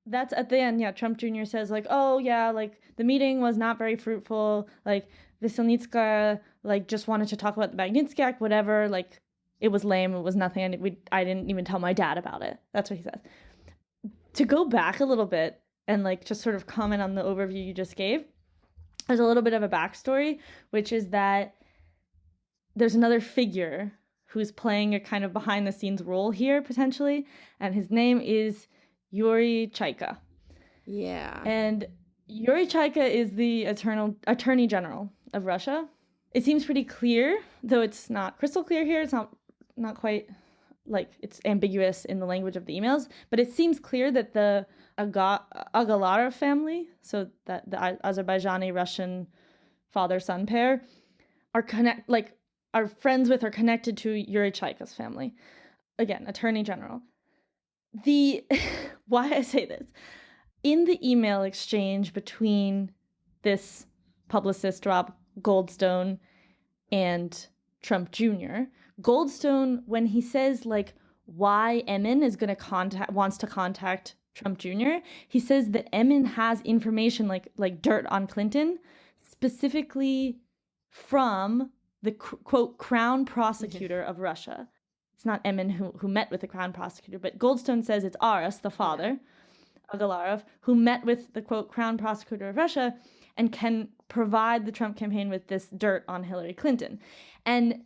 That's at the end. Yeah, Trump Jr. says like, "Oh yeah, like the meeting was not very fruitful. Like Veselnitskaya like just wanted to talk about the Magnitsky Act, whatever. Like it was lame. It was nothing. I didn't even tell my dad about it." That's what he says. To go back a little bit and like just sort of comment on the overview you just gave, there's a little bit of a backstory, which is that there's another figure who's playing a kind of behind the scenes role here potentially, and his name is Yury Chaika. Yeah. And Yury Chaika is the attorney general of Russia. It seems pretty clear, though it's not crystal clear here. It's not quite like it's ambiguous in the language of the emails, but it seems clear that the Agalarov family, so that the Azerbaijani Russian father-son pair, are friends with or connected to Yury Chaika's family. Again, attorney general. The why I say this, in the email exchange between this publicist Rob Goldstone and Trump Jr., Goldstone, when he says like why Emin is going to wants to contact Trump Jr., he says that Emin has information like dirt on Clinton, specifically from the quote crown prosecutor of Russia. It's not Emin who met with the crown prosecutor, but Goldstone says it's Aras, the father, Agalarov, who met with the quote crown prosecutor of Russia and can provide the Trump campaign with this dirt on Hillary Clinton. And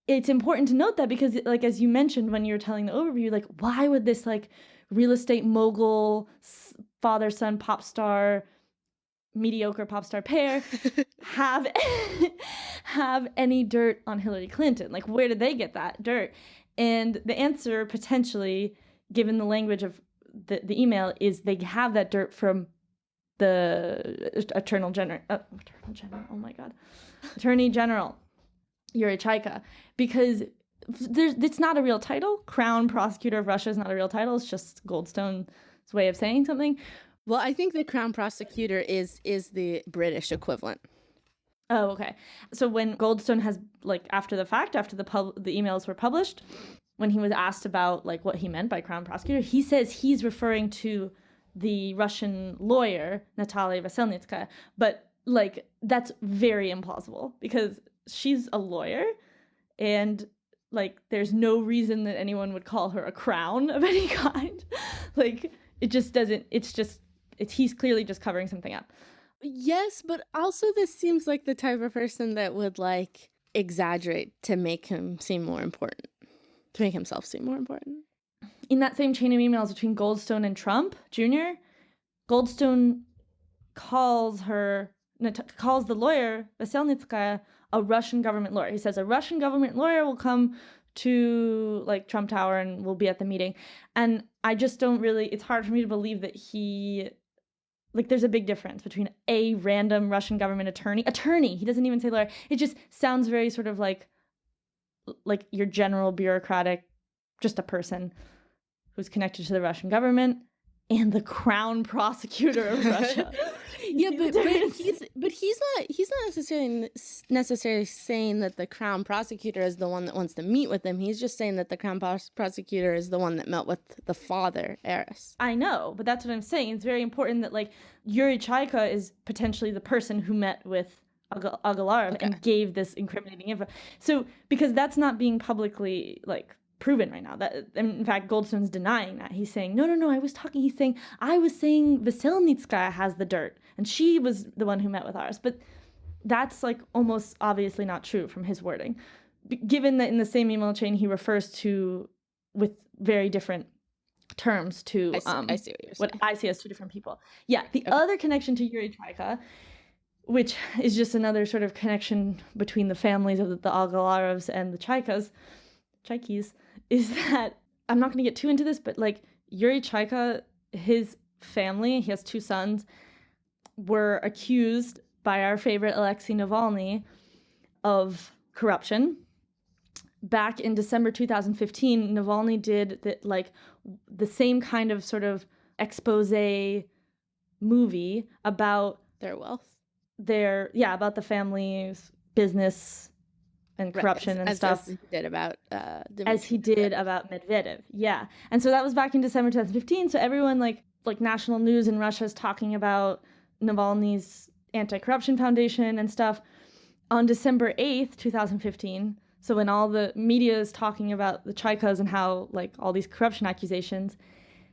it's important to note that because, like, as you mentioned when you were telling the overview, like, why would this like real estate mogul father-son pop star, mediocre pop star pair have any dirt on Hillary Clinton? Like, where did they get that dirt? And the answer, potentially, given the language of the email, is they have that dirt from the Attorney General. Oh my God, Attorney General Yury Chaika, because it's not a real title. Crown Prosecutor of Russia is not a real title. It's just Goldstone's way of saying something. Well, I think the Crown Prosecutor is the British equivalent. Oh, okay. So when Goldstone has, like, after the fact, after the emails were published, when he was asked about like what he meant by Crown Prosecutor, he says he's referring to the Russian lawyer Natalia Veselnitskaya, but like that's very implausible because she's a lawyer and like there's no reason that anyone would call her a crown of any kind. Like it just doesn't, he's clearly just covering something up. Yes, but also this seems like the type of person that would like exaggerate to make him seem more important, to make himself seem more important. In that same chain of emails between Goldstone and Trump Jr., Goldstone calls the lawyer Veselnitskaya a Russian government lawyer. He says a Russian government lawyer will come to like Trump Tower and will be at the meeting. And I just don't really, it's hard for me to believe that there's a big difference between a random Russian government attorney, he doesn't even say lawyer. It just sounds very sort of like your general bureaucratic, just a person who's connected to the Russian government and the crown prosecutor of Russia. Yeah, but he's not necessarily saying that the crown prosecutor is the one that wants to meet with him. He's just saying that the crown prosecutor is the one that met with the father, Aras. I know, but that's what I'm saying. It's very important that like Yury Chaika is potentially the person who met with Agalarov and gave this incriminating info. So because that's not being publicly like proven right now. That in fact Goldstone's denying that. He's saying no, I was saying Veselnitskaya has the dirt and she was the one who met with ours. But that's like almost obviously not true from his wording, given that in the same email chain he refers to with very different terms to I see what I see as two different people. Yeah, the other connection to Yury Chaika, which is just another sort of connection between the families of the Agalarovs and the Chaikis, is that I'm not going to get too into this, but like Yury Chaika, his family, he has two sons, were accused by our favorite Alexei Navalny of corruption. Back in December 2015, Navalny did the same kind of sort of expose movie about their wealth, about the family's business and corruption and stuff. As he did about Medvedev. Yeah. And so that was back in December 2015. So everyone like national news in Russia is talking about Navalny's anti-corruption foundation and stuff. On December 8th, 2015, so when all the media is talking about the Chaikas and how like all these corruption accusations,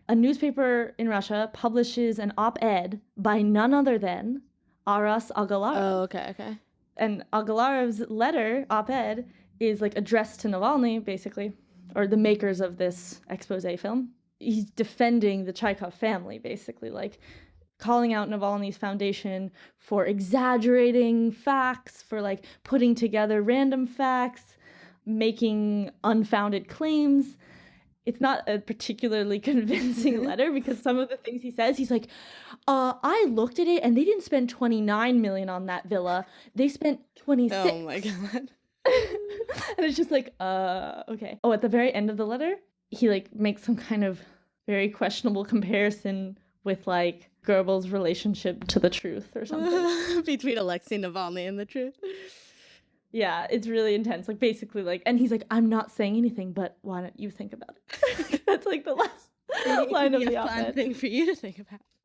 a newspaper in Russia publishes an op-ed by none other than Aras Agalarov. Oh, okay. And Agalarov's letter, op-ed, is like addressed to Navalny, basically, or the makers of this expose film. He's defending the Chaika family, basically, like calling out Navalny's foundation for exaggerating facts, for like putting together random facts, making unfounded claims. It's not a particularly convincing letter because some of the things he says, he's like, I looked at it and they didn't spend 29 million on that villa. They spent 26. Oh my God. And it's just like, okay. Oh, at the very end of the letter, he like makes some kind of very questionable comparison with like Goebbels' relationship to the truth or something. Between Alexei Navalny and the truth. Yeah, it's really intense. Like basically like, and he's like, I'm not saying anything, but why don't you think about it? That's like the last line of the op-ed. Fun thing for you to think about.